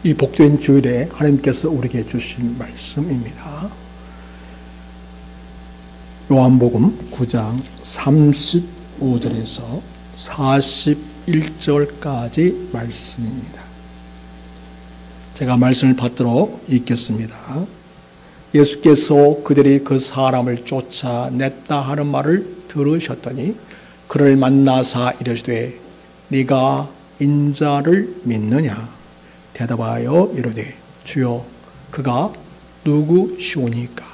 이 복된 주일에 하나님께서 우리에게 주신 말씀입니다. 요한복음 9장 35절에서 41절까지 말씀입니다. 제가 말씀을 받도록 읽겠습니다. 예수께서 그들이 그 사람을 쫓아냈다 하는 말을 들으셨더니 그를 만나사 이르시되 네가 인자를 믿느냐? 대답하여 이르되 주여 그가 누구시오니까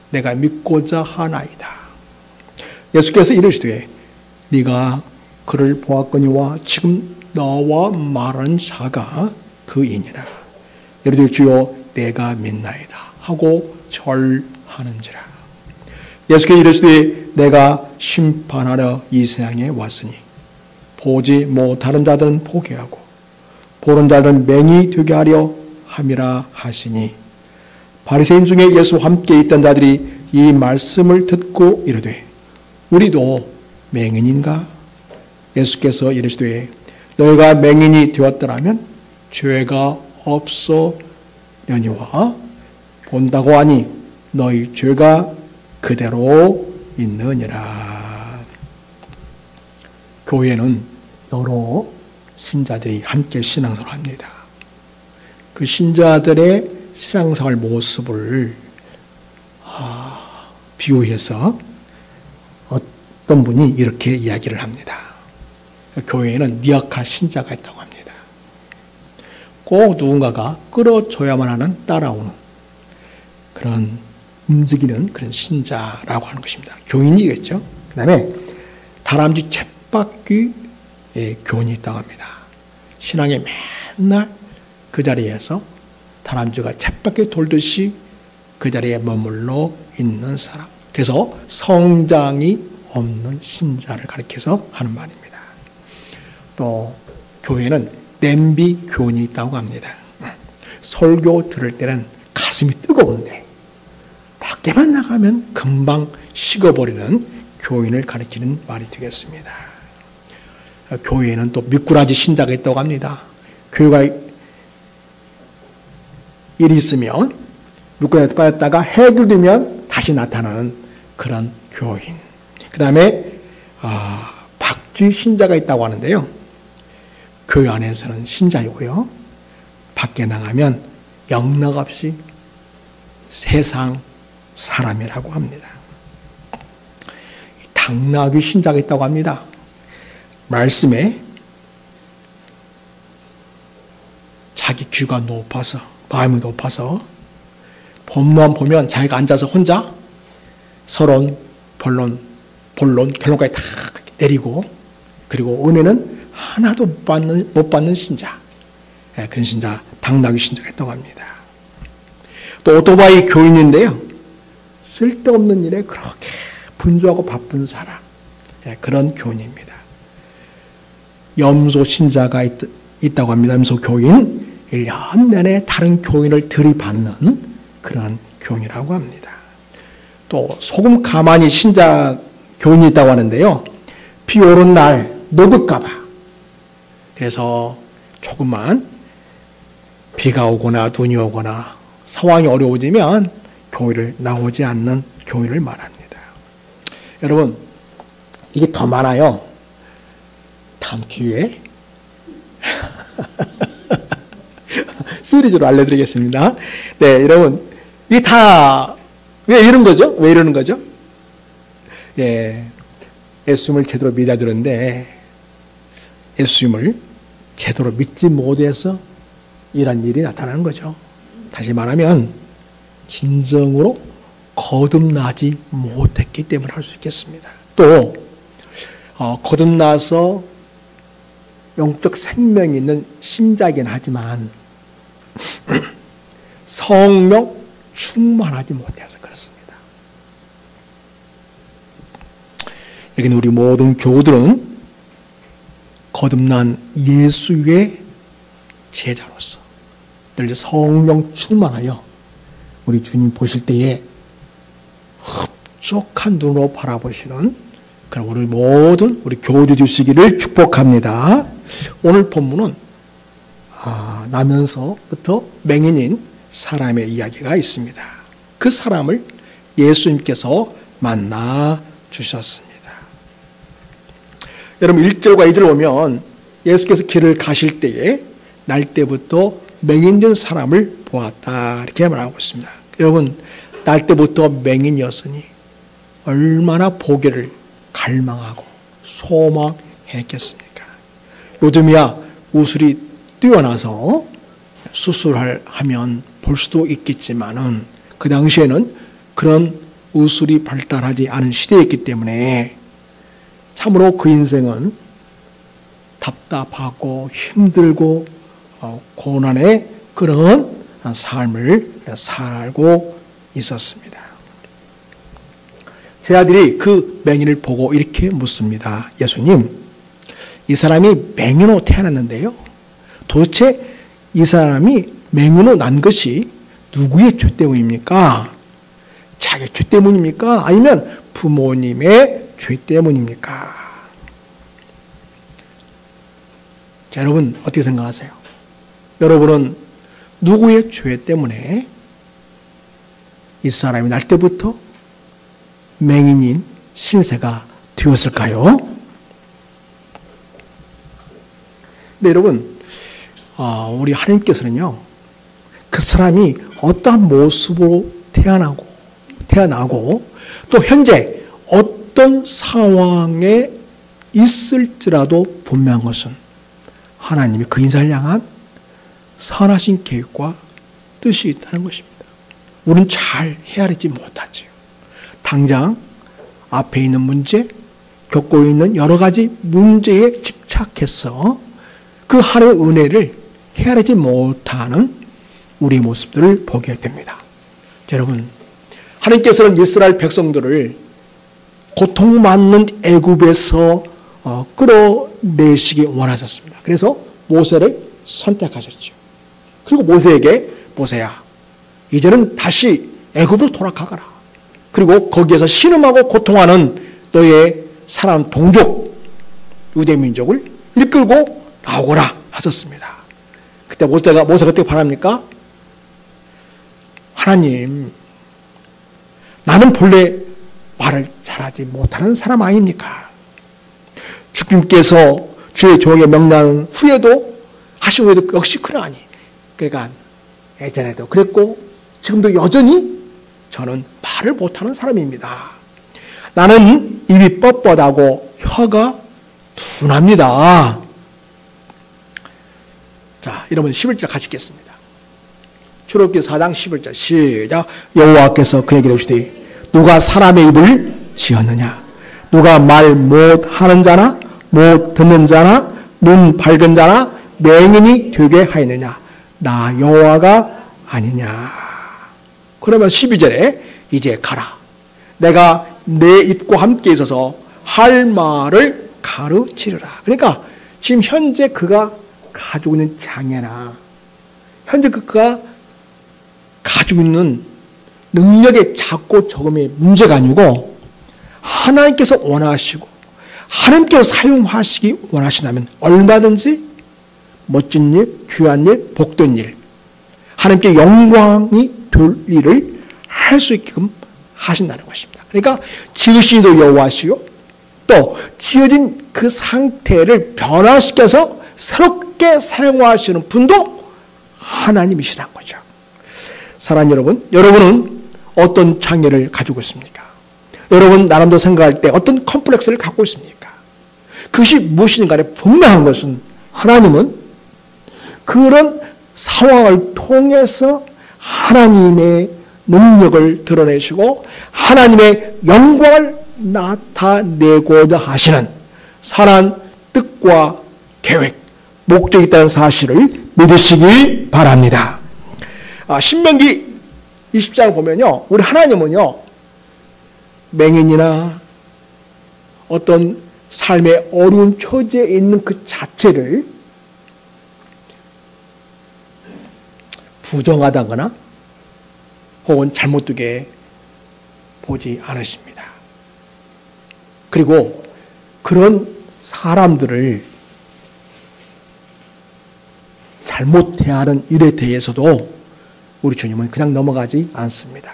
내가 믿고자 하나이다. 예수께서 이르시되 네가 그를 보았거니와 지금 너와 말하는 자가 그이니라. 이르되 주여 내가 믿나이다 하고 절하는지라. 예수께서 이르시되 내가 심판하러 이 세상에 왔으니 보지 못하는 자들은 보게 하고 보는 자들은 맹이 되게 하려 함이라 하시니 바리새인 중에 예수와 함께 있던 자들이 이 말씀을 듣고 이르되 우리도 맹인인가? 예수께서 이르시되 너희가 맹인이 되었더라면 죄가 없으려니와 본다고 하니 너희 죄가 그대로 있느니라. 교회는 여러 신자들이 함께 신앙생활을 합니다. 그 신자들의 신앙생활 모습을 비유해서 어떤 분이 이렇게 이야기를 합니다. 교회에는 미약한 신자가 있다고 합니다. 꼭 누군가가 끌어줘야만 하는 따라오는 그런 움직이는 그런 신자라고 하는 것입니다. 교인이겠죠. 그 다음에 다람쥐 쳇바퀴 교훈이 있다고 합니다. 신앙에 맨날 그 자리에서 다람쥐가 쳇바퀴 돌듯이 그 자리에 머물러 있는 사람. 그래서 성장이 없는 신자를 가리켜서 하는 말입니다. 또 교회는 냄비 교훈이 있다고 합니다. 설교 들을 때는 가슴이 뜨거운데 밖에만 나가면 금방 식어버리는 교인을 가리키는 말이 되겠습니다. 교회에는 또 미꾸라지 신자가 있다고 합니다. 교회가 일이 있으면 미꾸라지에 빠졌다가 해결되면 다시 나타나는 그런 교인. 그 다음에 박쥐 신자가 있다고 하는데요. 교회 안에서는 신자이고요. 밖에 나가면 영락없이 세상 사람이라고 합니다. 당나귀 신자가 있다고 합니다. 말씀에 자기 귀가 높아서 마음이 높아서 본만 보면 자기가 앉아서 혼자 서론, 본론, 결론까지 다 내리고 그리고 은혜는 하나도 못 받는 신자, 그런 신자, 당나귀 신자가 있다고 합니다. 또 오토바이 교인인데요. 쓸데없는 일에 그렇게 분주하고 바쁜 사람, 그런 교인입니다. 염소 신자가 있다고 합니다. 염소 교인. 1년 내내 다른 교인을 들이받는 그런 교인이라고 합니다. 또 소금 가만히 신자 교인이 있다고 하는데요. 비 오는 날 녹을까 봐. 그래서 조금만 비가 오거나 눈이 오거나 상황이 어려워지면 교회를 나오지 않는 교인을 말합니다. 여러분, 이게 더 많아요. 다음 기회에 시리즈로 알려드리겠습니다. 네, 여러분, 이게 다 왜 이런 거죠? 왜 이러는 거죠? 예, 예수님을 제대로 믿어야 되는데 예수님을 제대로 믿지 못해서 이런 일이 나타나는 거죠. 다시 말하면 진정으로 거듭나지 못했기 때문에 할 수 있겠습니다. 또 거듭나서 영적 생명이 있는 신자이긴 하지만 성령 충만하지 못해서 그렇습니다. 여기는 우리 모든 교우들은 거듭난 예수의 제자로서 늘 성령 충만하여 우리 주님 보실 때에 흡족한 눈으로 바라보시는 그런 우리 교우들 되시기를 축복합니다. 오늘 본문은 나면서부터 맹인인 사람의 이야기가 있습니다. 그 사람을 예수님께서 만나 주셨습니다. 여러분 1절과 2절 보면 예수께서 길을 가실 때에 날 때부터 맹인된 사람을 보았다 이렇게 말하고 있습니다. 여러분 날 때부터 맹인이었으니 얼마나 보기를 갈망하고 소망했겠습니까? 요즘이야 우술이 뛰어나서 수술하면 볼 수도 있겠지만은 그 당시에는 그런 우술이 발달하지 않은 시대였기 때문에 참으로 그 인생은 답답하고 힘들고 고난의 그런 삶을 살고 있었습니다. 제 아들이 그 맹인을 보고 이렇게 묻습니다. 예수님, 이 사람이 맹인으로 태어났는데요. 도대체 이 사람이 맹인으로 난 것이 누구의 죄 때문입니까? 자기 죄 때문입니까? 아니면 부모님의 죄 때문입니까? 자, 여러분 어떻게 생각하세요? 여러분은 누구의 죄 때문에 이 사람이 날 때부터 맹인인 신세가 되었을까요? 근데 여러분, 우리 하나님께서는요, 그 사람이 어떠한 모습으로 태어나고 또 현재 어떤 상황에 있을지라도 분명한 것은 하나님이 그 인생을 향한 선하신 계획과 뜻이 있다는 것입니다. 우리는 잘 헤아리지 못하지요. 당장 앞에 있는 문제, 겪고 있는 여러 가지 문제에 집착해서 그 하나님의 은혜를 헤아리지 못하는 우리의 모습들을 보게 됩니다. 여러분, 하나님께서는 이스라엘 백성들을 고통받는 애굽에서 끌어내시기 원하셨습니다. 그래서 모세를 선택하셨죠. 그리고 모세에게 모세야, 이제는 다시 애굽으로 돌아가거라. 그리고 거기에서 신음하고 고통하는 너의 사람 동족 유대 민족을 이끌고 나오거라 하셨습니다. 그때 모세가 어떻게 바랍니까? 하나님, 나는 본래 말을 잘하지 못하는 사람 아닙니까? 주님께서 주의 종에게 명령 후에도 하신 후에도 역시 그러하니, 그러니까 예전에도 그랬고 지금도 여전히 저는 말을 못하는 사람입니다. 나는 입이 뻣뻣하고 혀가 둔합니다. 자, 여러분 11절 같이 읽겠습니다. 출애굽기 4장 11절 시작. 여호와께서 그에게 이르시되 누가 사람의 입을 지었느냐? 누가 말 못하는 자나 못 듣는 자나 눈 밝은 자나 맹인이 되게 하였느냐? 나 여호와가 아니냐? 그러면 12절에 이제 가라. 내가 내 입과 함께 있어서 할 말을 가르치리라. 그러니까 지금 현재 그가 가지고 있는 장애나 현재 그가 가지고 있는 능력의 작고 적음의 문제가 아니고 하나님께서 원하시고 하나님께서 사용하시기 원하시다면 얼마든지 멋진 일, 귀한 일, 복된 일, 하나님께 영광이 될 일을 할 수 있게끔 하신다는 것입니다. 그러니까 지으신 이도 여호와시요 또 지어진 그 상태를 변화시켜서 새롭게 사용하시는 분도 하나님이시라는 거죠. 사랑하는 여러분, 여러분은 어떤 장애를 가지고 있습니까? 여러분 나름대로 생각할 때 어떤 컴플렉스를 갖고 있습니까? 그것이 무엇이든 간에 분명한 것은 하나님은 그런 상황을 통해서 하나님의 능력을 드러내시고 하나님의 영광을 나타내고자 하시는 선한 뜻과 계획, 목적이 있다는 사실을 믿으시기 바랍니다. 신명기 20장 보면요, 우리 하나님은요, 맹인이나 어떤 삶의 어려운 처지에 있는 그 자체를 부정하다거나 혹은 잘못되게 보지 않으십니다. 그리고 그런 사람들을 잘못 대하는 일에 대해서도 우리 주님은 그냥 넘어가지 않습니다.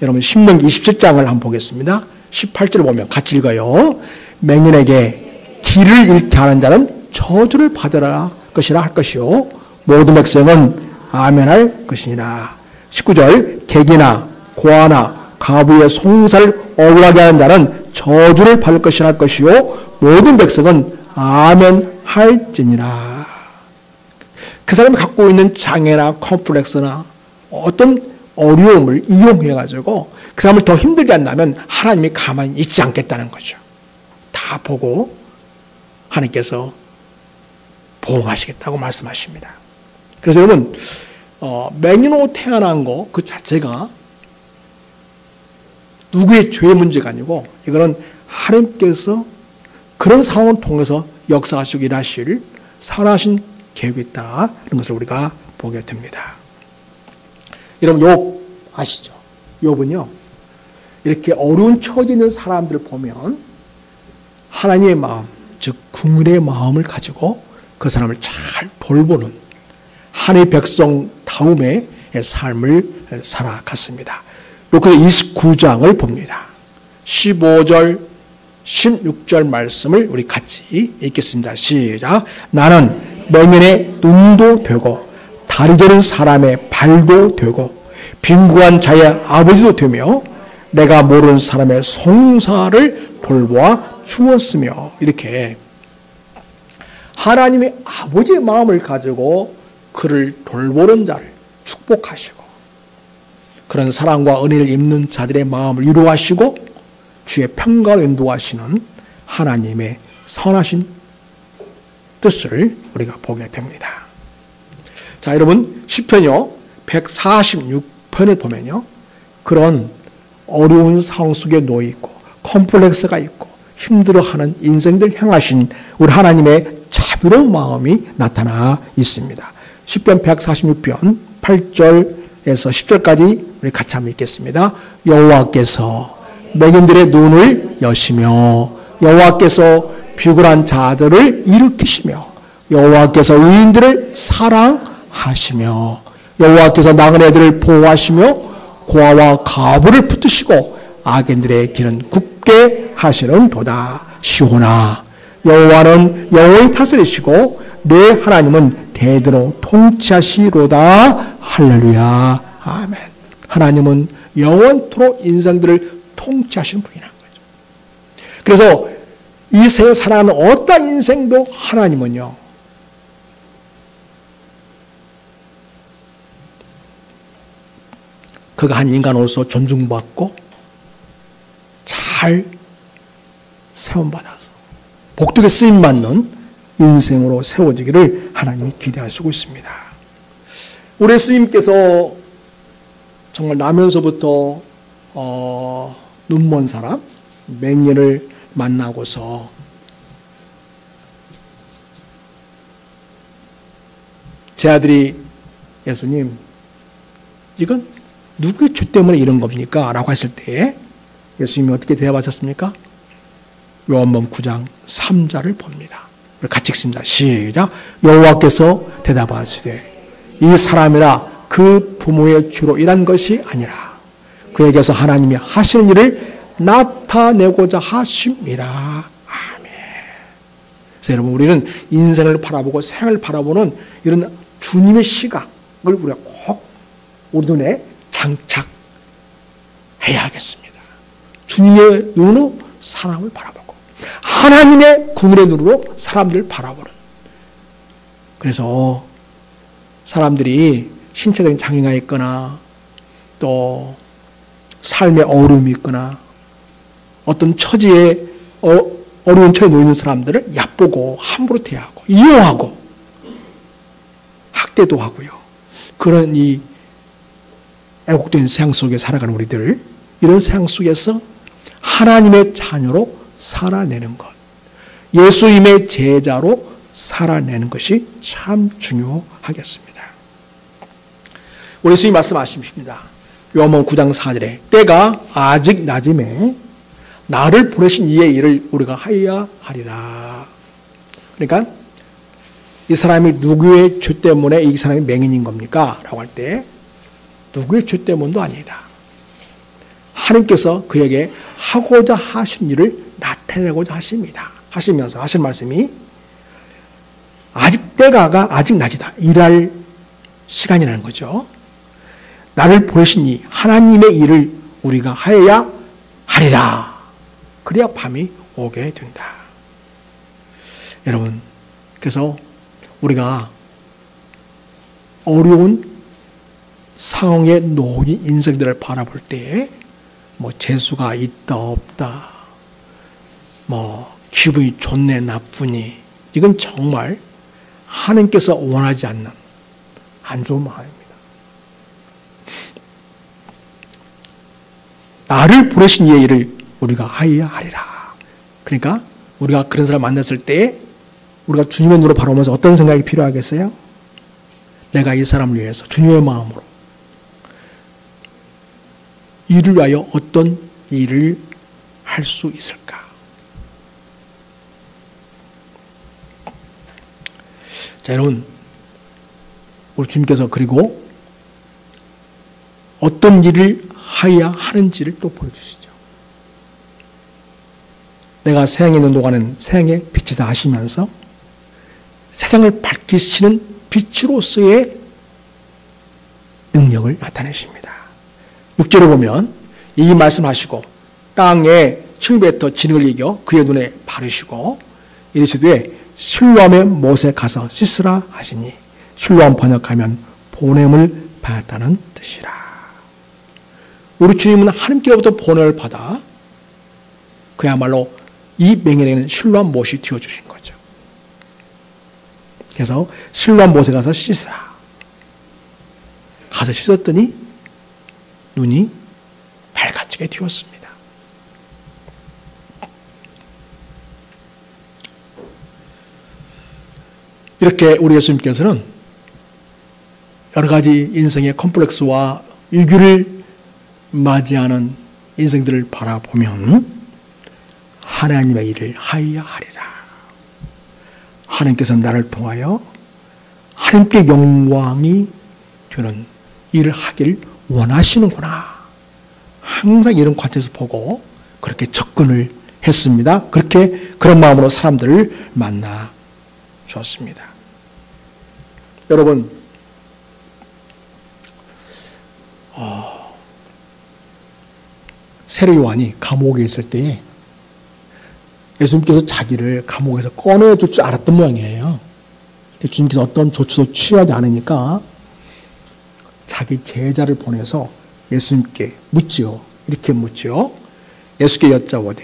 여러분 신명기 27장을 한번 보겠습니다. 18절을 보면 같이 읽어요. 맹인에게 길을 잃게 하는 자는 저주를 받으라 것이라 할 것이요 모든 백성은 아멘할 것이니라. 19절 객이나 고아나 가부의 송사를 억울하게 하는 자는 저주를 받을 것이라 할 것이요 모든 백성은 아멘할지니라. 그 사람이 갖고 있는 장애나 컴플렉스나 어떤 어려움을 이용해가지고 그 사람을 더 힘들게 한다면 하나님이 가만히 있지 않겠다는 거죠. 다 보고 하나님께서 보호하시겠다고 말씀하십니다. 그래서 여러분 맹인으로 태어난 거 그 자체가 누구의 죄의 문제가 아니고 이거는 하나님께서 그런 상황을 통해서 역사하시고 일하실 선하신 계획이 있다 이런 것을 우리가 보게 됩니다. 여러분 욥 아시죠? 욥은요 이렇게 어려운 처지에 있는 사람들을 보면 하나님의 마음 즉 긍휼의 마음을 가지고 그 사람을 잘 돌보는 하나님의 백성다움의 삶을 살아갔습니다. 욥기서 29장을 봅니다. 15절 16절 말씀을 우리 같이 읽겠습니다. 시작. 나는 맹인의 눈도 되고 다리 저린 사람의 발도 되고 빈구한 자의 아버지도 되며 내가 모르는 사람의 송사를 돌보아 주었으며 이렇게 하나님의 아버지의 마음을 가지고 그를 돌보는 자를 축복하시고 그런 사랑과 은혜를 입는 자들의 마음을 위로하시고 주의 평강을 인도하시는 하나님의 선하신 뜻을 우리가 보게 됩니다. 자, 여러분 시편이요 146편을 보면요 그런 어려운 상황 속에 놓여 있고 컴플렉스가 있고 힘들어하는 인생들 향하신 우리 하나님의 자비로운 마음이 나타나 있습니다. 시편 146편 8절에서 10절까지 우리 같이 한번 읽겠습니다. 여호와께서 맹인들의 눈을 여시며 여호와께서 비굴한 자들을 일으키시며 여호와께서 의인들을 사랑하시며 여호와께서 나그네들을 보호하시며 고아와 가부를 붙드시고 악인들의 길은 굽게 하시는 도다. 시온아 여호와는 영원히 다스리시고 내 하나님은 대대로 통치하시로다. 할렐루야. 아멘. 하나님은 영원토록 인생들을 통치하시는 분이라는 거죠. 그래서 이 세상에 살아가는 어떤 인생도 하나님은요 그가 한 인간으로서 존중받고 잘 세움받아서 복되게 쓰임받는 인생으로 세워지기를 하나님이 기대하시고 있습니다. 우리 예수님께서 정말 나면서부터 눈먼 사람, 맹인을 만나고서 제 아들이 예수님 이건 누구의 죄 때문에 이런 겁니까? 라고 했을 때 예수님이 어떻게 대답하셨습니까? 요한복음 9장 3절을 봅니다. 같이 읽습니다. 시작. 여호와께서 대답하시되 이 사람이라 그 부모의 죄로 일한 것이 아니라 그에게서 하나님이 하시는 일을 나타내고자 하심이라. 아멘. 그래서 여러분 우리는 인생을 바라보고 생을 바라보는 이런 주님의 시각을 우리가 꼭 우리 눈에 장착해야 하겠습니다. 주님의 눈으로 사람을 바라보고 하나님의 긍휼의 눈으로 사람들을 바라보는. 그래서 사람들이 신체적인 장애가 있거나 또 삶의 어려움이 있거나 어떤 처지에 어려운 처지에 놓여 있는 사람들을 얕보고 함부로 대하고 이용하고 학대도 하고요. 그런 이 애국된 세상 속에 살아가는 우리들, 이런 세상 속에서 하나님의 자녀로 살아내는 것, 예수님의 제자로 살아내는 것이 참 중요하겠습니다. 우리 예수님 말씀하십니다. 요한복음 9장 4절에 때가 아직 낮음에 나를 보내신 이의 일을 우리가 하여야 하리라. 그러니까 이 사람이 누구의 죄 때문에 이 사람이 맹인인 겁니까? 라고 할 때 누구의 죄 때문도 아니다. 하나님께서 그에게 하고자 하신 일을 나타내고자 하십니다. 하시면서 하신 말씀이 아직 때가 아직 낮이다. 일할 시간이라는 거죠. 나를 보내신 이 하나님의 일을 우리가 하여야 하리라. 그래야 밤이 오게 된다. 여러분, 그래서 우리가 어려운 상황에 놓인 인생들을 바라볼 때 뭐 재수가 있다 없다, 뭐 기분이 좋네 나쁘니, 이건 정말 하나님께서 원하지 않는 안 좋은 마음입니다. 나를 부르신 이의 일을 우리가 하여야 하리라. 그러니까 우리가 그런 사람 만났을 때 우리가 주님의 눈으로 바라보면서 어떤 생각이 필요하겠어요? 내가 이 사람을 위해서 주님의 마음으로 이를 위하여 어떤 일을 할 수 있을까? 자, 여러분, 우리 주님께서 그리고 어떤 일을 하여야 하는지를 또 보여주시죠. 내가 세상에 있는 동안은 세상의 빛이다 하시면서 세상을 밝히시는 빛으로서의 능력을 나타내십니다. 6절에 보면 이 말씀하시고 땅에 층뱉어 진흙을 이겨 그의 눈에 바르시고 이르시되 실로암의 못에 가서 씻으라 하시니, 실로암 번역하면 보냄을 받았다는 뜻이라. 우리 주님은 하나님께로부터 보냄을 받아 그야말로 이 맹인에게는 실로암 못이 되어주신 거죠. 그래서 실로암 못에 가서 씻으라. 가서 씻었더니 눈이 밝아지게 되었습니다. 이렇게 우리 예수님께서는 여러 가지 인생의 컴플렉스와 위기를 맞이하는 인생들을 바라보면 하나님의 일을 하여야 하리라. 하나님께서 나를 통하여 하나님께 영광이 되는 일을 하길 원하시는구나. 항상 이런 관점에서 보고 그렇게 접근을 했습니다. 그렇게 그런 마음으로 사람들을 만나 주었습니다. 여러분, 세례 요한이 감옥에 있을 때에 예수님께서 자기를 감옥에서 꺼내줄 줄 알았던 모양이에요. 주님께서 어떤 조치도 취하지 않으니까 자기 제자를 보내서 예수님께 묻지요. 이렇게 묻지요. 예수께 여쭤보되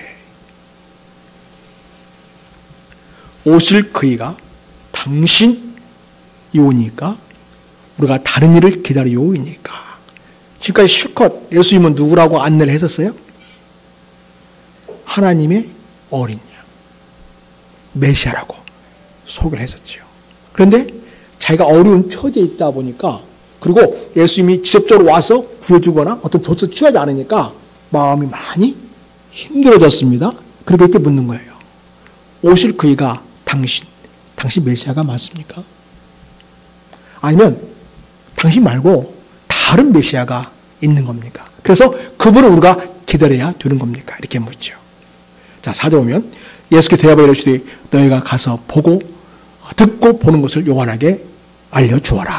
오실 그이가 당신이 오니까 우리가 다른 일을 기다리오이니까. 지금까지 실컷 예수님은 누구라고 안내를 했었어요? 하나님의 어린 양, 메시아라고 소개를 했었지요. 그런데 자기가 어려운 처지에 있다 보니까, 그리고 예수님이 직접적으로 와서 구해주거나 어떤 조치를 취하지 않으니까 마음이 많이 힘들어졌습니다. 그렇게 이렇게 묻는 거예요. 오실 그이가 당신 메시아가 맞습니까? 아니면 당신 말고 다른 메시아가 있는 겁니까? 그래서 그분을 우리가 기다려야 되는 겁니까? 이렇게 묻죠. 자, 4절 보면 예수께서 대답하여 이르시되 너희가 가서 보고 듣고 보는 것을 요한에게 알려주어라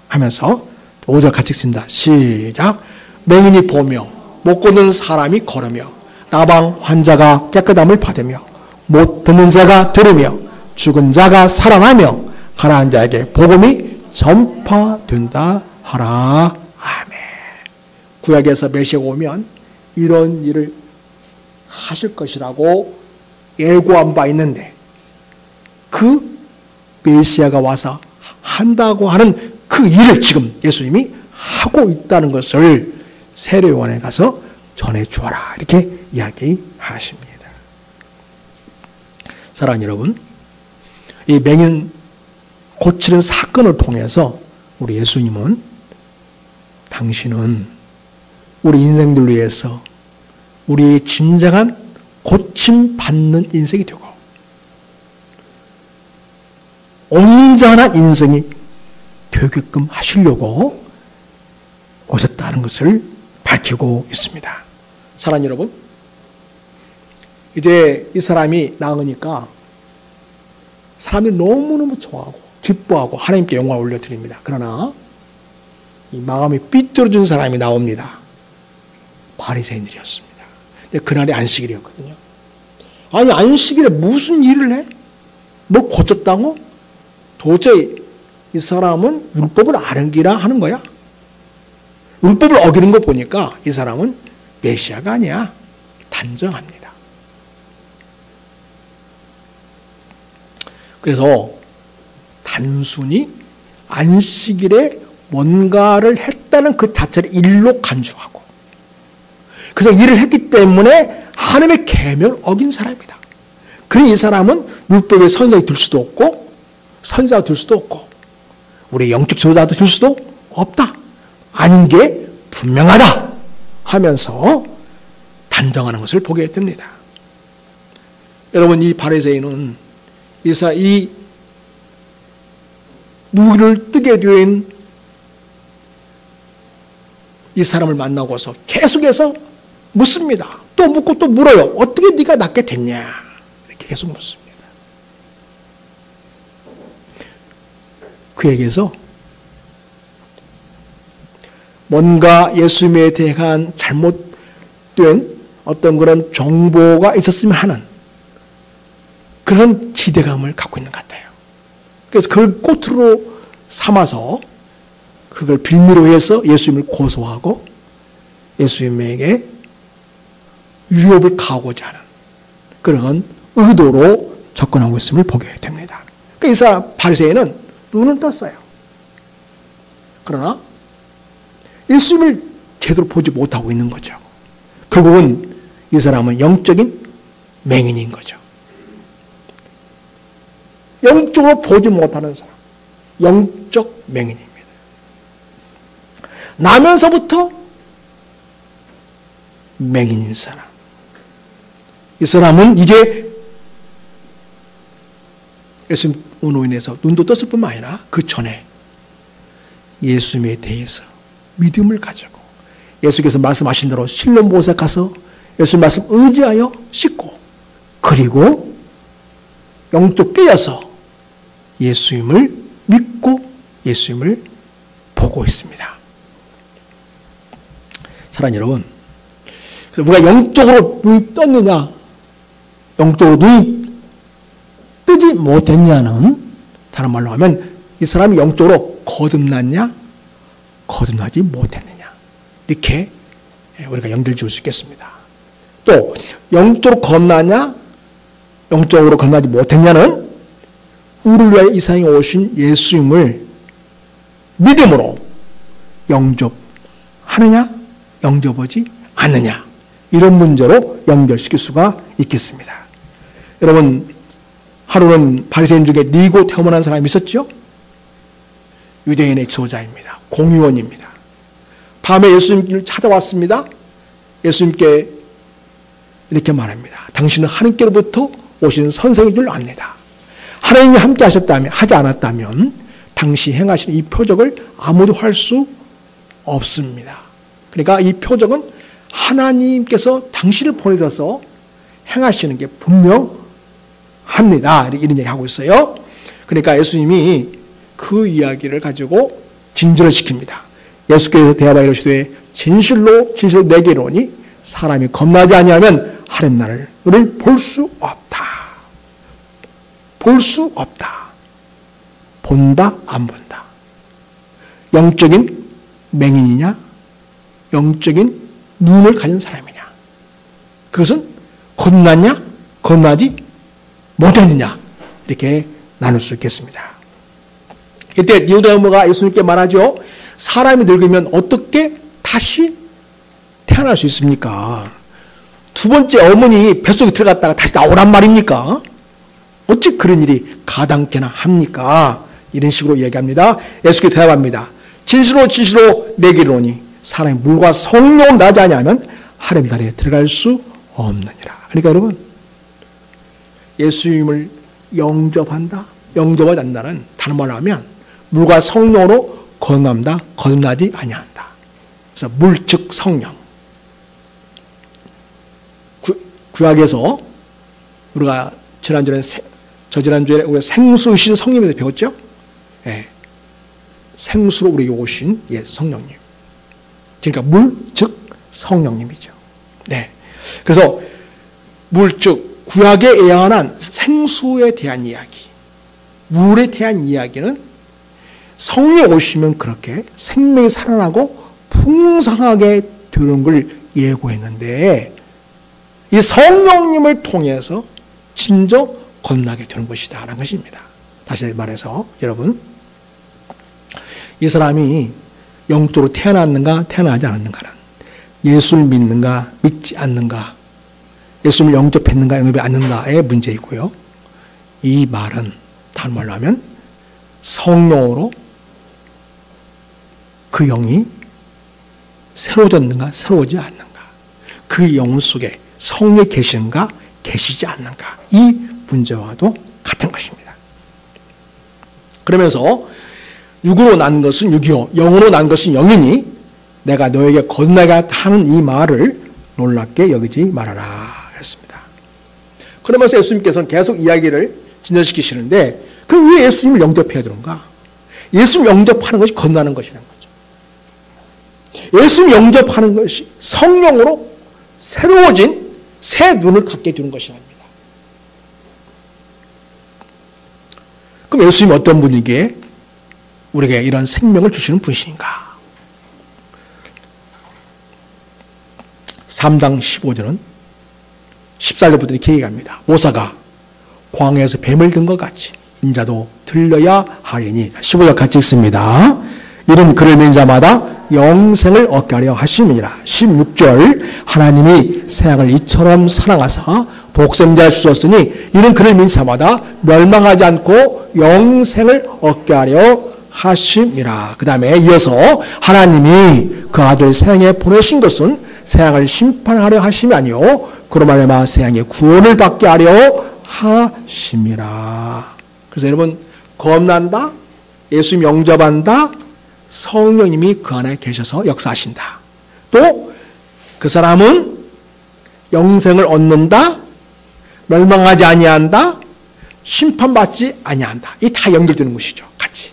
하면서 5절 같이 읽습니다. 시작. 맹인이 보며 못 걷는 사람이 걸으며 나방 환자가 깨끗함을 받으며 못 듣는 자가 들으며 죽은 자가 살아나며 가난한 자에게 복음이 전파된다 하라. 아멘. 구약에서 메시아가 오면 이런 일을 하실 것이라고 예고한 바 있는데 그 메시아가 와서 한다고 하는 그 일을 지금 예수님이 하고 있다는 것을 세례 요한에 가서 전해주어라. 이렇게 이야기하십니다. 사랑하는 여러분, 이 맹인 고치는 사건을 통해서 우리 예수님은 당신은 우리 인생들 위해서 우리의 진정한 고침받는 인생이 되고 온전한 인생이 되게끔 하시려고 오셨다는 것을 밝히고 있습니다. 사랑하는 여러분, 이제 이 사람이 나으니까 사람들이 너무너무 좋아하고 기뻐하고 하나님께 영광을 올려드립니다. 그러나 이 마음이 삐뚤어진 사람이 나옵니다. 바리새인들이었습니다. 그날이 안식일이었거든요. 아니, 안식일에 무슨 일을 해? 뭐 고쳤다고? 도저히 이 사람은 율법을 어기라 하는 거야. 율법을 어기는 거 보니까 이 사람은 메시아가 아니야. 단정합니다. 그래서 단순히 안식일에 뭔가를 했다는 그 자체를 일로 간주하고, 그래서 일을 했기 때문에 하나님의 계명을 어긴 사람이다. 그러니 이 사람은 율법의 선생이 될 수도 없고 선지자가 될 수도 없고 우리 영적 지도자도 될 수도 없다. 아닌 게 분명하다 하면서 단정하는 것을 보게 됩니다. 여러분, 이 바리새인은 이 누구를 뜨게 된 이 사람을 만나고서 계속해서 묻습니다. 또 묻고 또 물어요. 어떻게 네가 낫게 됐냐? 이렇게 계속 묻습니다. 그에게서 뭔가 예수님에 대한 잘못된 어떤 그런 정보가 있었으면 하는 그런 기대감을 갖고 있는 것 같아요. 그래서 그걸 꼬투로 삼아서 그걸 빌미로 해서 예수님을 고소하고 예수님에게 위협을 가하고자 하는 그런 의도로 접근하고 있음을 보게 됩니다. 그러니까 이 사람 바리새인은 눈을 떴어요. 그러나 예수님을 제대로 보지 못하고 있는 거죠. 결국은 이 사람은 영적인 맹인인 거죠. 영적으로 보지 못하는 사람, 영적 맹인입니다. 나면서부터 맹인인 사람. 이 사람은 이제 예수님 오노 인해서 눈도 떴을 뿐만 아니라 그 전에 예수님에 대해서 믿음을 가지고 예수께서 말씀하신 대로 실로 보호사 가서 예수님 말씀 의지하여 씻고, 그리고 영적 깨어서 예수님을 믿고 예수님을 보고 있습니다. 사랑하는 여러분, 우리가 영적으로 눈이 떴느냐, 영적으로 눈이 뜨지 못했냐는, 다른 말로 하면 이 사람이 영적으로 거듭났냐, 거듭나지 못했느냐, 이렇게 우리가 연결 지을 수 있겠습니다. 또 영적으로 거듭났냐, 영적으로 거듭나지 못했냐는 우리를 위하여 이 세상에 오신 예수님을 믿음으로 영접하느냐, 영접하지 않느냐, 이런 문제로 연결시킬 수가 있겠습니다. 여러분, 하루는 바리새인 중에 니고데모라는 사람이 있었죠? 유대인의 지도자입니다. 공의원입니다. 밤에 예수님을 찾아왔습니다. 예수님께 이렇게 말합니다. 당신은 하나님께로부터 오신 선생인 줄 압니다. 하나님이 함께 하셨다면, 하지 않았다면 당신이 행하시는 이 표적을 아무도 할 수 없습니다. 그러니까 이 표적은 하나님께서 당신을 보내셔서 행하시는 게 분명합니다. 이런 얘기 하고 있어요. 그러니까 예수님이 그 이야기를 가지고 진전을 시킵니다. 예수께서 대답하여 이르시되 진실로 내게 이르노니 사람이 겁나지 아니하면 하나님 나라를 볼 수 없다. 볼 수 없다. 본다, 안 본다. 영적인 맹인이냐, 영적인 눈을 가진 사람이냐, 그것은 거듭났냐, 거듭나지 못했느냐, 이렇게 나눌 수 있겠습니다. 이때 니고데모가 예수님께 말하죠. 사람이 늙으면 어떻게 다시 태어날 수 있습니까? 두 번째 어머니 뱃속에 들어갔다가 다시 나오란 말입니까? 어찌 그런 일이 가당케나 합니까? 이런 식으로 얘기합니다. 예수께서 대답합니다. 진실로 진실로 내게 이르노니 사람이 물과 성령을 나지 아니하면 하나님 나라에 들어갈 수 없느니라. 그러니까 여러분, 예수님을 영접한다, 영접하지 않는다는 다른 말로 하면 물과 성령으로 거듭난다, 거듭나지 아니한다. 그래서 물 즉 성령. 구약에서 우리가 저지난주에 우리가 생수이신 성령에 대해서 배웠죠? 예. 생수로 우리에게 오신 성령님. 그러니까 물 즉 성령님이죠. 네. 그래서 물 즉 구약에 예언한 생수에 대한 이야기, 물에 대한 이야기는 성령 오시면 그렇게 생명이 살아나고 풍성하게 되는 걸 예고했는데 이 성령님을 통해서 진정 건나게 되는 것이다 라는 것입니다. 다시 말해서 여러분, 이 사람이 영적으로 태어났는가 태어나지 않았는가는 예수를 믿는가 믿지 않는가, 예수를 영접했는가 영접하지 않는가의 문제이고요. 이 말은 다른 말로 하면 성령으로 그 영이 새로워졌는가 새로워지지 않는가, 그 영 속에 성령이 계시는가 계시지 않는가, 이 문제와도 같은 것입니다. 그러면서 육으로 난 것은 육이요 영으로 난 것은 영이니 내가 너에게 건너게 하는 이 말을 놀랍게 여기지 말아라 했습니다. 그러면서 예수님께서는 계속 이야기를 진전시키시는데 그 왜 예수님을 영접해야 되는가? 예수님 영접하는 것이 건너는 것이라는 거죠. 예수님 영접하는 것이 성령으로 새로워진 새 눈을 갖게 되는 것이랍니다. 그럼 예수님이 어떤 분이기에 우리에게 이런 생명을 주시는 분이신가? 3장 15절은 14절부터 이렇게 얘기합니다. 모사가 광야에서 뱀을 든 것 같이 인자도 들려야 하리니. 15절 같이 읽습니다. 이는 그를 믿는 자마다 영생을 얻게 하려 하심이니라. 16절 하나님이 세상을 이처럼 사랑하사 독생자를 주셨으니 이는 그를 믿는 자마다 멸망하지 않고 영생을 얻게 하려 하심이라. 그 다음에 이어서 하나님이 그 아들 세상에 보내신 것은 세상을 심판하려 하심이 아니요 그로 말미암아 세상에 구원을 받게 하려 하심이라. 그래서 여러분, 거듭난다, 예수님 영접한다, 성령님이 그 안에 계셔서 역사하신다. 또 그 사람은 영생을 얻는다, 멸망하지 아니한다, 심판받지 아니한다. 이 다 연결되는 것이죠, 같이.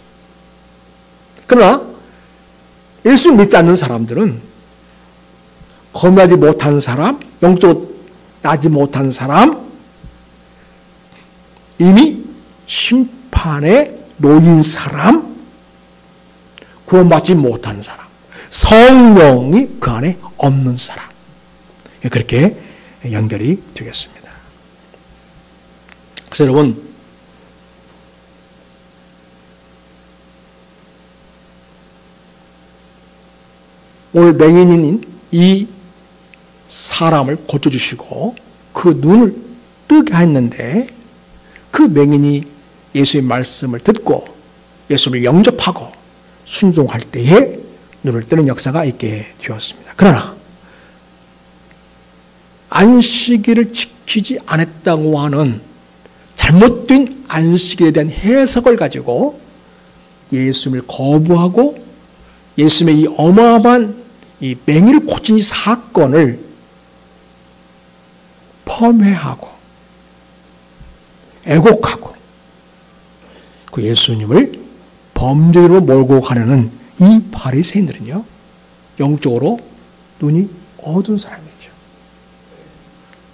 그러나 예수 믿지 않는 사람들은 거듭나지 못한 사람, 영적으로 나지 못한 사람, 이미 심판에 놓인 사람, 구원받지 못한 사람, 성령이 그 안에 없는 사람, 그렇게 연결이 되겠습니다. 그래서 여러분, 오늘 맹인인 이 사람을 고쳐주시고 그 눈을 뜨게 했는데 그 맹인이 예수의 말씀을 듣고 예수를 영접하고 순종할 때에 눈을 뜨는 역사가 있게 되었습니다. 그러나 안식일을 지키지 않았다고 하는 잘못된 안식일에 대한 해석을 가지고 예수님을 거부하고 예수님의 이 어마어마한 이 맹인을 고친 이 사건을 폄훼하고 애곡하고 그 예수님을 범죄로 몰고 가려는 이 바리새인들은요, 영적으로 눈이 어두운 사람이죠.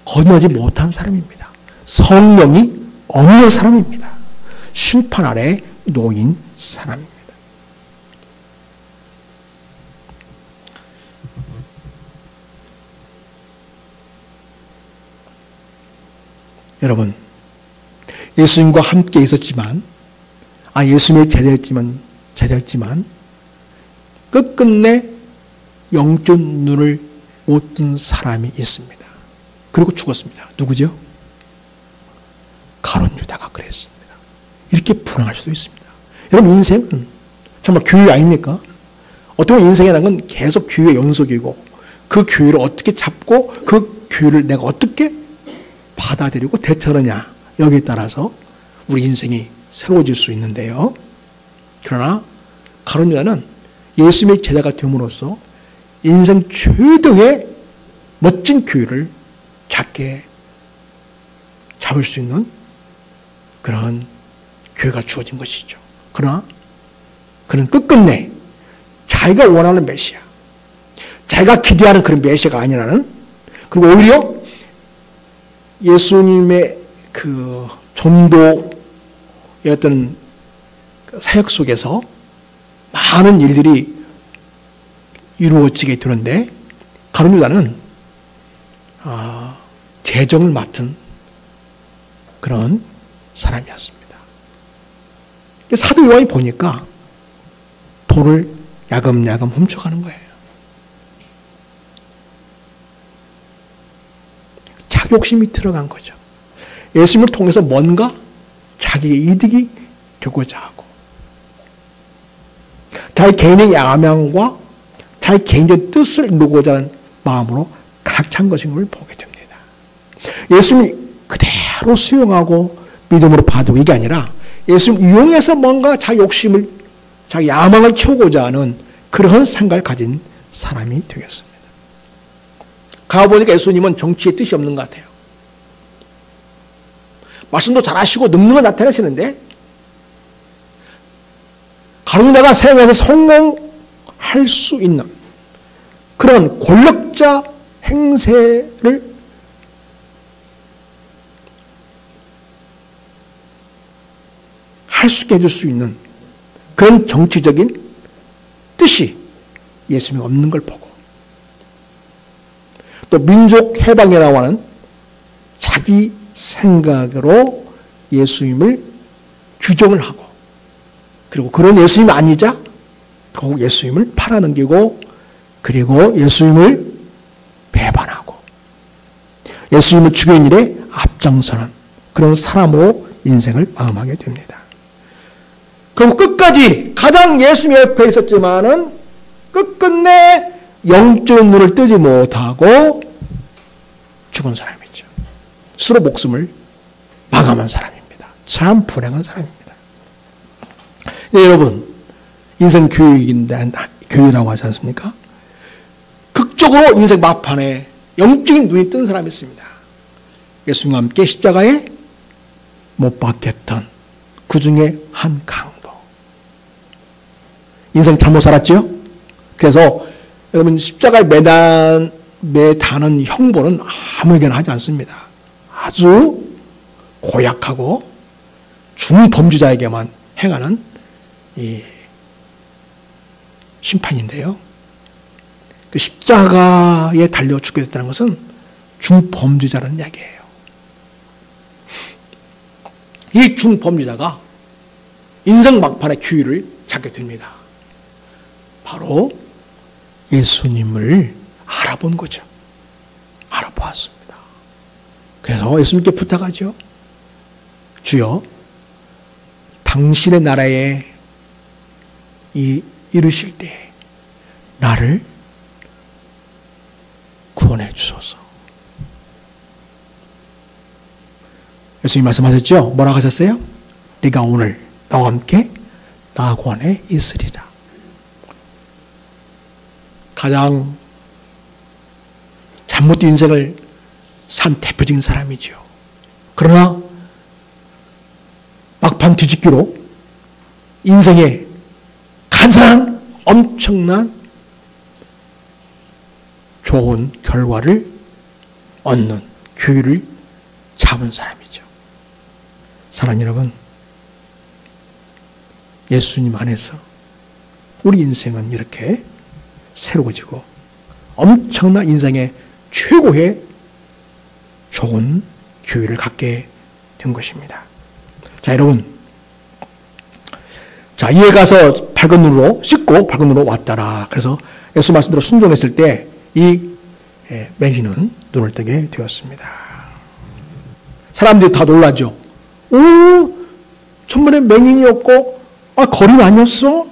거듭나지 못한 사람입니다. 성령이 없는 사람입니다. 심판 아래 놓인 사람입니다. 여러분, 예수님과 함께 있었지만, 예수님의 제자였지만, 끝끝내 영적 눈을 못 뜬 사람이 있습니다. 그리고 죽었습니다. 누구죠? 가룟 유다가 그랬습니다. 이렇게 불행할 수도 있습니다. 여러분, 인생은 정말 교회 아닙니까? 어떻게 보면 인생이라는 건 계속 교회의 연속이고, 그 교회를 어떻게 잡고 그 교회를 내가 어떻게 받아들이고 대처하느냐, 여기에 따라서 우리 인생이 새로워질 수 있는데요. 그러나 가룟 유다는 예수님의 제자가 됨으로써 인생 최대의 멋진 교회를 잡을 수 있는 그런 교회가 주어진 것이죠. 그러나 그는 끝끝내 자기가 원하는 메시아, 자기가 기대하는 그런 메시아가 아니라는, 그리고 오히려 예수님의 그 전도의 어떤 사역 속에서 많은 일들이 이루어지게 되는데 가룟 유다는 재정을 맡은 그런 사람이었습니다. 사도 요한이 보니까 돈을 야금야금 훔쳐가는 거예요. 자격심이 들어간 거죠. 예수님을 통해서 뭔가 자기의 이득이 되고자 하고, 자기 개인의 야망과 자기 개인의 뜻을 이루고자 하는 마음으로 가득 찬 것인 걸 보게 됩니다. 예수님이 그대로 수용하고 믿음으로 받고 이게 아니라 예수님 이용해서 뭔가 자기 욕심을, 자기 야망을 채우고자 하는 그런 생각을 가진 사람이 되겠습니다. 가보니까 예수님은 정치에 뜻이 없는 것 같아요. 말씀도 잘하시고 능력을 나타내시는데 가룟 유다가 세상에서 성공할 수 있는 그런 권력자 행세를 할 수 있게 해줄 수 있는 그런 정치적인 뜻이 예수님이 없는 걸 보고, 또 민족 해방이라고 하는 자기 생각으로 예수님을 규정을 하고, 그리고 그런 예수님이 아니자 결국 예수님을 팔아넘기고, 그리고 예수님을 배반하고 예수님을 죽이는 일에 앞장서는 그런 사람으로 인생을 마감하게 됩니다. 그리고 끝까지 가장 예수님 옆에 있었지만은 끝끝내 영적인 눈을 뜨지 못하고 죽은 사람이죠. 스스로 목숨을 마감한 사람입니다. 참 불행한 사람입니다. 네, 여러분, 인생 교육인데 교육이라고 하지 않습니까? 극적으로 인생 막판에 영적인 눈이 뜬 사람이 있습니다. 예수님과 함께 십자가에 못 박혔던 그 중에 한 강도. 인생 잘못 살았죠? 그래서 여러분, 십자가에 매다는 형벌은 아무에게나 하지 않습니다. 아주 고약하고 중범죄자에게만 행하는 이 심판인데요. 그 십자가에 달려 죽게 됐다는 것은 중범죄자라는 이야기예요. 이 중범죄자가 인생 막판의 기회를 찾게 됩니다. 바로 예수님을 알아본 거죠. 알아보았습니다. 그래서 예수님께 부탁하죠. 주여, 당신의 나라에 이르실 때 나를 구원해 주소서. 예수님 말씀하셨죠? 뭐라고 하셨어요? 네가 오늘 나와 함께 낙원에 있으리라. 가장 잘못된 인생을 산 대표적인 사람이죠. 그러나 막판 뒤집기로 인생의 가장 엄청난 좋은 결과를 얻는 기회를 잡은 사람이죠. 사랑하는 여러분, 예수님 안에서 우리 인생은 이렇게 새로워지고 엄청난 인생의 최고의 좋은 기회를 갖게 된 것입니다. 자, 여러분, 자, 이에 가서 밝은 눈으로 씻고 밝은 눈으로 왔더라. 그래서 예수 말씀대로 순종했을 때 이 맹인은 눈을 뜨게 되었습니다. 사람들이 다 놀라죠. 오, 전번에 맹인이었고, 거린 아니었어?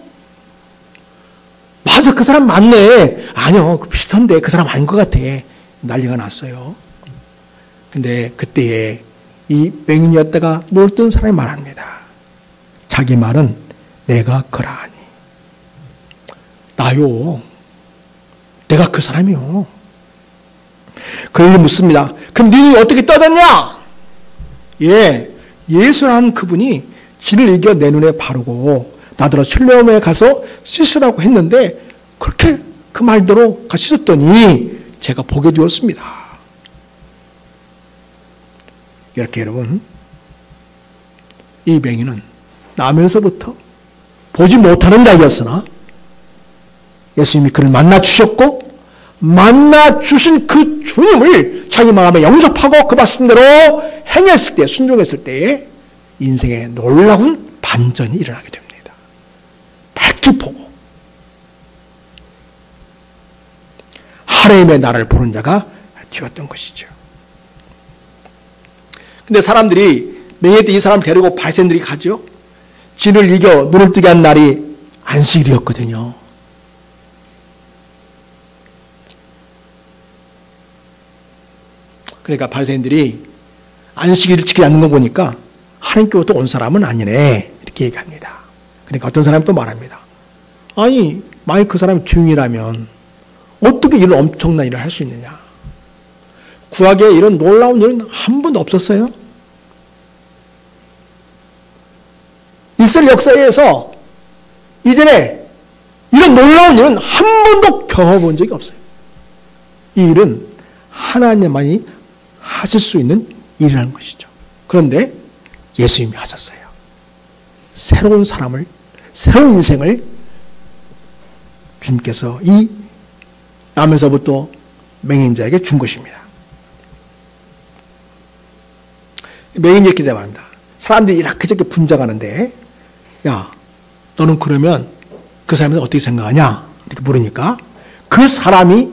맞아, 그 사람 맞네. 아니요, 비슷한데 그 사람 아닌 것 같아. 난리가 났어요. 근데 그때에 이 맹인이었다가 눈을 뜬 사람이 말합니다. 자기 말은 내가 그러하니. 나요. 내가 그 사람이요. 그에게 묻습니다. 그럼 네 눈이 어떻게 떠졌냐? 예, 예수라는 그분이 진을 이겨 내 눈에 바르고 나더러 실로암에 가서 씻으라고 했는데 그렇게 그 말대로 가 씻었더니 제가 보게 되었습니다. 이렇게 여러분, 이 맹인은 나면서부터 보지 못하는 자였으나 예수님이 그를 만나 주셨고 만나 주신 그 주님을 자기 마음에 영접하고 그 말씀대로 행했을 때, 순종했을 때에 인생에 놀라운 반전이 일어나게 됩니다. 밝히 보고 하나님의 나라를 보는 자가 되었던 것이죠. 근데 사람들이 맹인일 때 이 사람을 데리고 바리새인들이 가죠. 진을 이겨 눈을 뜨게 한 날이 안식일이었거든요. 그러니까 바리새인들이 안식일을 지키지 않는 거 보니까 하나님께로부터 온 사람은 아니네 이렇게 얘기합니다. 그러니까 어떤 사람이 또 말합니다. 아니 만약 그 사람이 죄인이라면 어떻게 이런 엄청난 일을 할 수 있느냐. 구약에 이런 놀라운 일은 한 번도 없었어요. 이스라엘 역사에서 이전에 이런 놀라운 일은 한 번도 경험해 본 적이 없어요. 이 일은 하나님만이 하실 수 있는 일이라는 것이죠. 그런데 예수님이 하셨어요. 새로운 사람을, 새로운 인생을 주님께서 이 나면서부터 맹인자에게 준 것입니다. 맹인이 이렇게 말합니다. 사람들이 이렇게 저렇게 분장하는데 야 너는 그러면 그 사람에 대해서 어떻게 생각하냐 이렇게 물으니까 그 사람이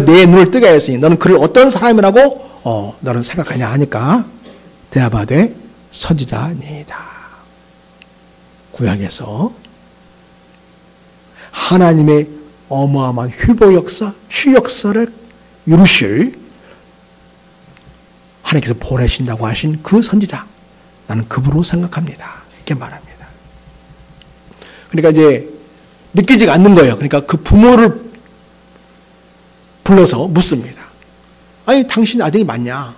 내 눈을 뜨게 했으니 너는 그를 어떤 사람이라고 너는 생각하냐 하니까 대답하되 선지자니이다. 구약에서 하나님의 어마어마한 회복 역사, 치유 역사를 이루실 하나님께서 보내신다고 하신 그 선지자, 나는 그분으로 생각합니다. 이렇게 말합니다. 그러니까 이제 믿기지가 않는 거예요. 그러니까 그 부모를 불러서 묻습니다. 아니 당신 아들이 맞냐?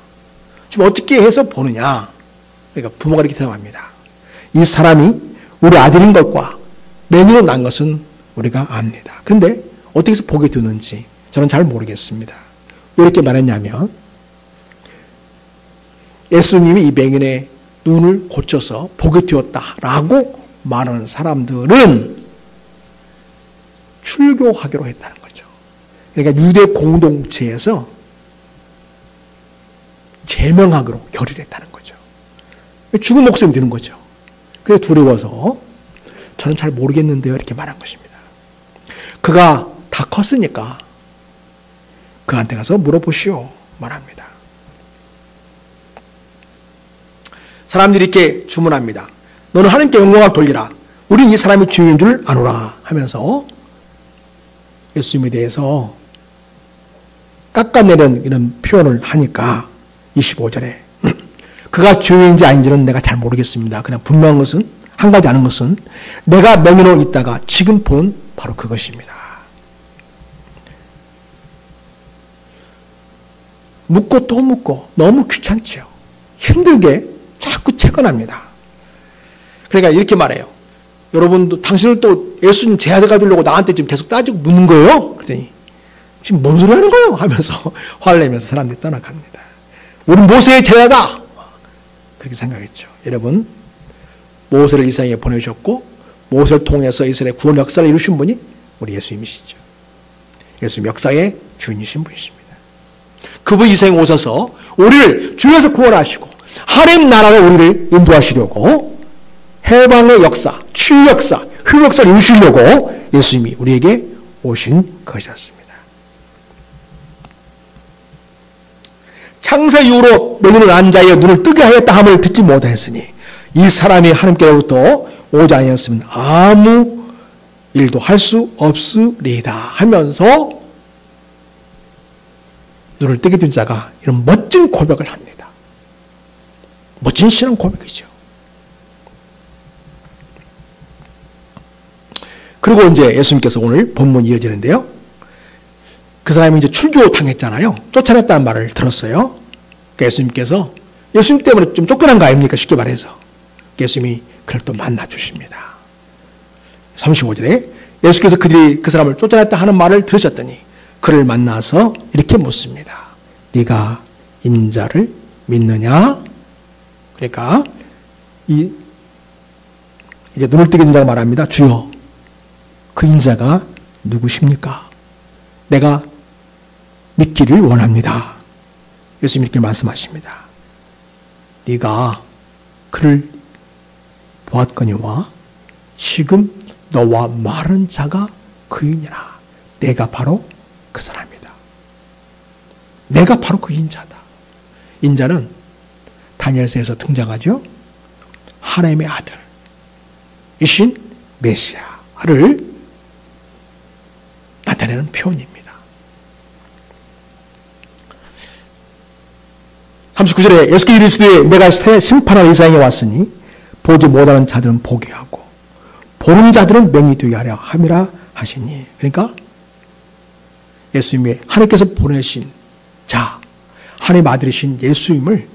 지금 어떻게 해서 보느냐? 그러니까 부모가 이렇게 대답합니다. 이 사람이 우리 아들인 것과 맹인으로 난 것은 우리가 압니다. 그런데 어떻게 해서 보게 되는지 저는 잘 모르겠습니다. 왜 이렇게 말했냐면 예수님이 이 맹인의 눈을 고쳐서 보게 되었다라고 말하는 사람들은 출교하기로 했다는 거죠. 그러니까 유대 공동체에서 제명하기로 결의했다는 거죠. 죽은 목숨이 드는 거죠. 그래서 두려워서 저는 잘 모르겠는데요 이렇게 말한 것입니다. 그가 다 컸으니까 그한테 가서 물어보시오 말합니다. 사람들이 이렇게 주문합니다. 너는 하나님께 영광을 돌리라. 우린 이 사람이 주인인 줄 아노라 하면서 예수님에 대해서 깎아내는 이런 표현을 하니까 25절에 그가 죄인인지 아닌지는 내가 잘 모르겠습니다. 그냥 분명한 것은 한 가지 아는 것은 내가 맹인으로 있다가 지금 본 바로 그것입니다. 묻고 또 묻고 너무 귀찮죠. 힘들게 자꾸 채권합니다. 그러니까 이렇게 말해요. 여러분도 당신을 또 예수님 제자가 되려고 나한테 지금 계속 따지고 묻는 거예요? 그랬더니 지금 뭔 소리 하는 거예요? 하면서 화를 내면서 사람들이 떠나갑니다. 우린 모세의 제자다! 그렇게 생각했죠. 여러분, 모세를 이 세상에 보내주셨고 모세를 통해서 이스라엘 구원 역사를 이루신 분이 우리 예수님이시죠. 예수님 역사의 주인이신 분이십니다. 그분 이 세상에 오셔서 우리를 주에서 구원하시고 하나님 나라로 우리를 인도하시려고 해방의 역사, 치유 역사, 회복 역사를 이루시려고 예수님이 우리에게 오신 것이었습니다. 창세 이후로 맹인을 난 자의 눈을 뜨게 하였다 함을 듣지 못하였으니 이 사람이 하나님께로부터 오지 아니었으면 아무 일도 할 수 없으리이다 하면서 눈을 뜨게 된 자가 이런 멋진 고백을 합니다. 멋진 신앙 고백이죠. 그리고 이제 예수님께서 오늘 본문이 이어지는데요. 그 사람이 이제 출교 당했잖아요. 쫓아냈다는 말을 들었어요. 그러니까 예수님께서 예수님 때문에 좀 쫓겨난 거 아닙니까? 쉽게 말해서. 예수님이 그를 또 만나 주십니다. 35절에 예수께서 그들이 그 사람을 쫓아냈다 하는 말을 들으셨더니 그를 만나서 이렇게 묻습니다. 네가 인자를 믿느냐? 그러니까 이제 눈을 뜨게 된 자가 말합니다. 주여, 그 인자가 누구십니까? 내가 믿기를 원합니다. 예수님 이렇게 말씀하십니다. 네가 그를 보았거니와 지금 너와 말한 자가 그이니라. 내가 바로 그 사람이다. 내가 바로 그 인자다. 인자는 다니엘서에서 등장하죠. 하나님의 아들 이신 메시아를 나타내는 표현입니다. 39절에 예수께서 이르시되 내가 새 심판할 이 세상에 왔으니 보지 못하는 자들은 보게 하고 보는 자들은 맹이 되게 하려 함이라 하시니. 그러니까 예수님이 하나님께서 보내신 자, 하나님 아들이신 예수님을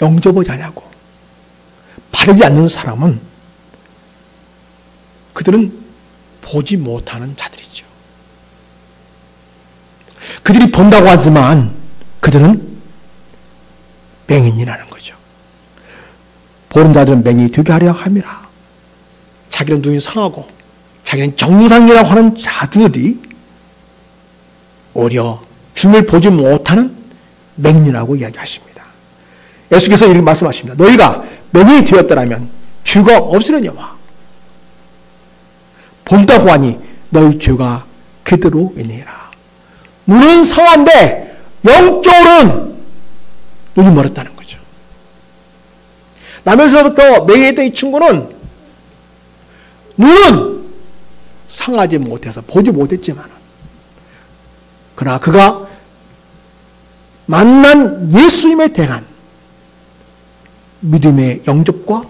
영접하지 않냐고 바르지 않는 사람은 그들은 보지 못하는 자들이죠. 그들이 본다고 하지만 그들은 맹인이라는 거죠. 보는 자들은 맹이 되게 하려 함이라. 자기는 눈이 상하고 자기는 정상이라고 하는 자들이 오히려 주님을 보지 못하는 맹인이라고 이야기하십니다. 예수께서 이렇게 말씀하십니다. 너희가 맹인이 되었더라면 죄가 없으려니와 본다고 하니 너희 죄가 그대로 있느니라. 눈은 상한데 영적으로는 눈이 멀었다는 거죠. 나면서부터 맹인했던 이 친구는 눈은 상하지 못해서 보지 못했지만 그러나 그가 만난 예수님에 대한 믿음의 영접과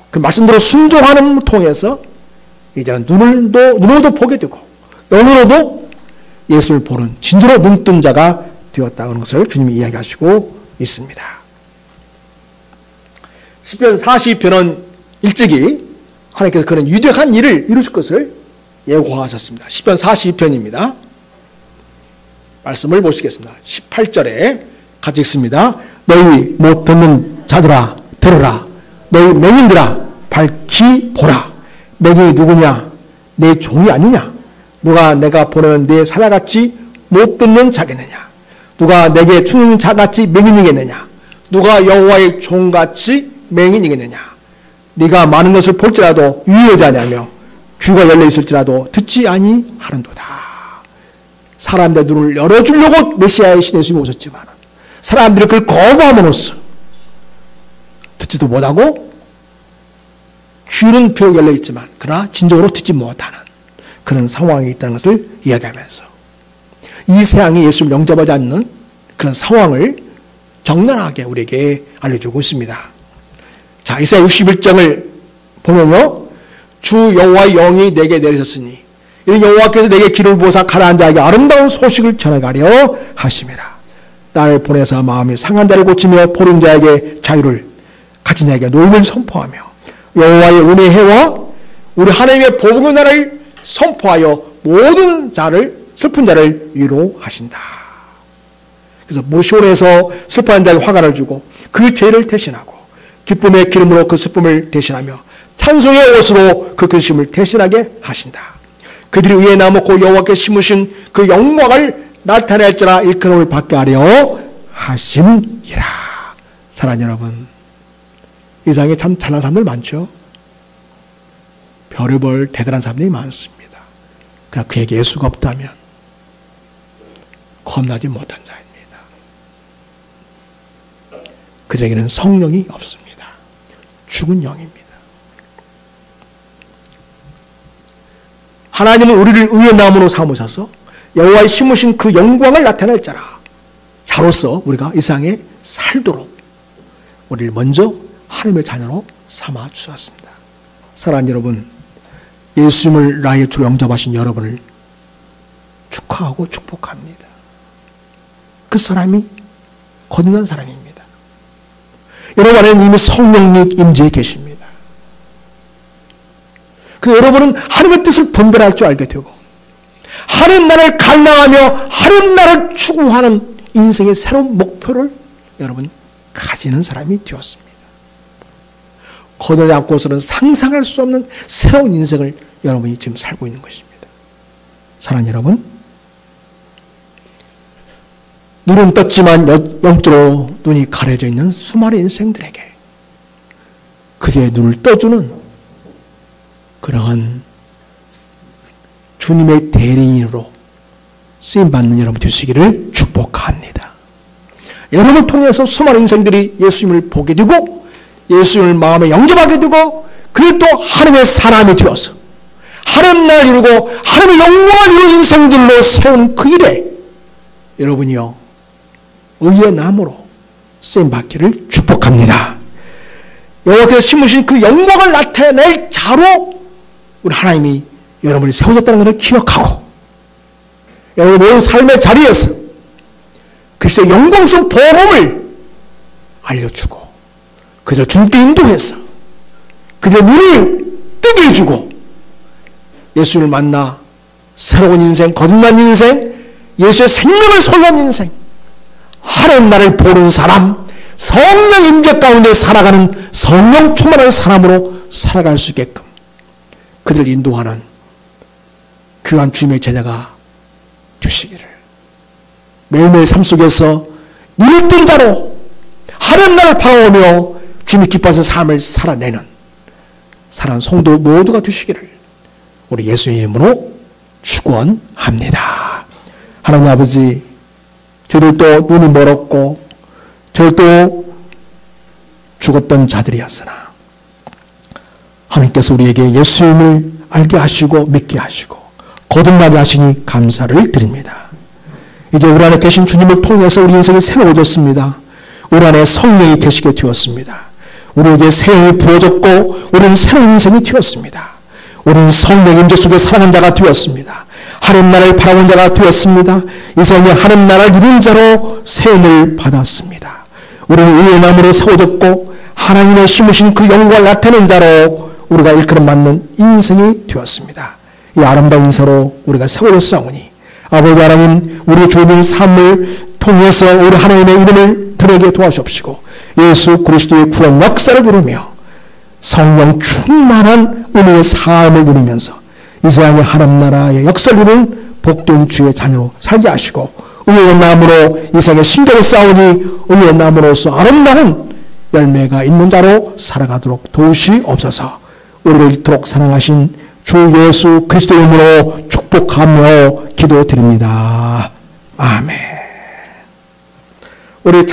그 말씀대로 순종하는 통해서 이제는 눈으로도 보게 되고 영으로도 예수를 보는 진짜로 눈뜬 자가 되었다는 것을 주님이 이야기하시고 있습니다. 시편 42편은 일찍이 하나님께서 그런 위대한 일을 이루실 것을 예고하셨습니다. 시편 42편입니다. 말씀을 보시겠습니다. 18절에 같이 읽습니다. 너희 못 듣는 자들아 들으라. 너희 맹인들아 밝히 보라. 맹인이 누구냐? 내 종이 아니냐? 누가 내가 보내는 내 사자같이 못 듣는 자겠느냐? 누가 내게 추는 자같이 맹인이겠느냐? 누가 여호와의 종같이 맹인이겠느냐? 네가 많은 것을 볼지라도 유의하지 아니하며 귀가 열려 있을지라도 듣지 아니하는도다. 사람들의 눈을 열어주려고 메시아의 신 예수님이 오셨지만 사람들이 그걸 거부함으로써 듣지도 못하고 귀는 비록 열려 있지만 그러나 진정으로 듣지 못하는 그런 상황이 있다는 것을 이야기하면서 이 세상이 예수를 영접하지 않는 그런 상황을 적나라하게 우리에게 알려주고 있습니다. 자, 이사야 61장을 보면요. 주 여호와의 영이 내게 내리셨으니 이는 여호와께서 내게 기름을 부어사 가라앉은 자에게 아름다운 소식을 전해가려 하심이라. 나를 보내사 마음이 상한 자를 고치며 보는 자에게 자유를 가진 자에게 노임을 선포하며 여호와의 은혜의 해와 우리 하나님의 복음의 나라를 선포하여 모든 자를 슬픈 자를 위로하신다. 그래서 시온에서 슬퍼하는 자에게 화관을 주고 그 죄를 대신하고 기쁨의 기름으로 그 슬픔을 대신하며 찬송의 옷으로 그 근심을 대신하게 하신다. 그들이 의에 나먹고 여호와께 심으신 그 영광을 나타낼지라 일컬음을 받게 하려 하심이라. 사랑하는 여러분, 이 세상에 참 잘난 사람들 많죠. 별의별 대단한 사람들이 많습니다. 그러나 그에게 예수가 없다면 겁나지 못한 자입니다. 그들에게는 성령이 없습니다. 죽은 영입니다. 하나님은 우리를 의의 나무로 삼으셔서 여호와의 심으신 그 영광을 나타낼 자로서 우리가 이 세상에 살도록 우리를 먼저 하나님의 자녀로 삼아 주셨습니다. 사랑하는 여러분, 예수님을 나의 주로 영접하신 여러분을 축하하고 축복합니다. 그 사람이 거듭난 사람입니다. 여러분 안에는 이미 성령이 임재해 계십니다. 그래서 여러분은 하나님의 뜻을 분별할 줄 알게 되고 하나님 나라를 갈망하며 하나님 나라를 추구하는 인생의 새로운 목표를 여러분 가지는 사람이 되었습니다. 거듭나지 않고서는 상상할 수 없는 새로운 인생을 여러분이 지금 살고 있는 것입니다. 사랑하는 여러분, 눈은 떴지만 영적으로 눈이 가려져 있는 수많은 인생들에게 그들의 눈을 떠주는 그러한 주님의 대리인으로 쓰임받는 여러분 되시기를 축복합니다. 여러분을 통해서 수많은 인생들이 예수님을 보게 되고 예수님을 마음에 영접하게 되고 그리고 또 하나님의 사람이 되어서 하나님 나라를 이루고 하나님의 영광을 이루는 인생들로 세운 그 일에 여러분이요 의의 나무로 쓰임받기를 축복합니다. 여호와께서 심으신 그 영광을 나타낼 자로 우리 하나님이 여러분이 세워졌다는 것을 기억하고 여러분의 모든 삶의 자리에서 그리스도의 영광스러운 복음을 알려주고 그들을 주님께 인도해서 그들의 눈을 뜨게 해주고 예수를 만나 새로운 인생, 거듭난 인생, 예수의 생명을 소유한 인생, 하나님 나라를 보는 사람, 성령 임재 가운데 살아가는 성령 충만한 사람으로 살아갈 수 있게끔 그들을 인도하는 귀한 주님의 제자가 되시기를 매일매일 삶 속에서 눈을 뜬 자로 하나님 나라를 바라보며 주님이 기뻐하는 삶을 살아내는 사랑하는 성도 모두가 되시기를 우리 예수의 이름으로 축원합니다. 하나님 아버지, 저들도 눈이 멀었고 저들도 죽었던 자들이었으나 하나님께서 우리에게 예수님을 알게 하시고 믿게 하시고 거듭나게 하시니 감사를 드립니다. 이제 우리 안에 계신 주님을 통해서 우리 인생이 새로워졌습니다. 우리 안에 성령이 계시게 되었습니다. 우리에게 새 힘이 부어졌고 우리는 새로운 인생이 되었습니다. 우리는 성령 임재 속에 살아가는 자가 되었습니다. 하나님 나라를 바라본 자가 되었습니다. 이 세상에 하나님 나라를 이룬 자로 세움을 받았습니다. 우리는 의의 나무로 세워졌고 하나님의 심으신 그 영광을 나타내는 자로 우리가 일컬음 맞는 인생이 되었습니다. 이 아름다운 인사로 우리가 세워졌사오니 아버지 하나님 우리 주님의 삶을 통해서 우리 하나님의 이름을 드러내게 도와주옵시고 예수 그리스도의 구원 역사를 누르며 성령 충만한 은혜의 삶을 누리면서 이 세상의 하나님 나라의 역사를 이루는 복된 주의 자녀로 살게 하시고 의의 나무로 이 세상에 신경을 쌓으니 의의 나무로서 아름다운 열매가 있는 자로 살아가도록 도우시옵소서. 우리를 이토록 사랑하신 주 예수 그리스도의 이름으로 축복하며 기도드립니다. 아멘. 우리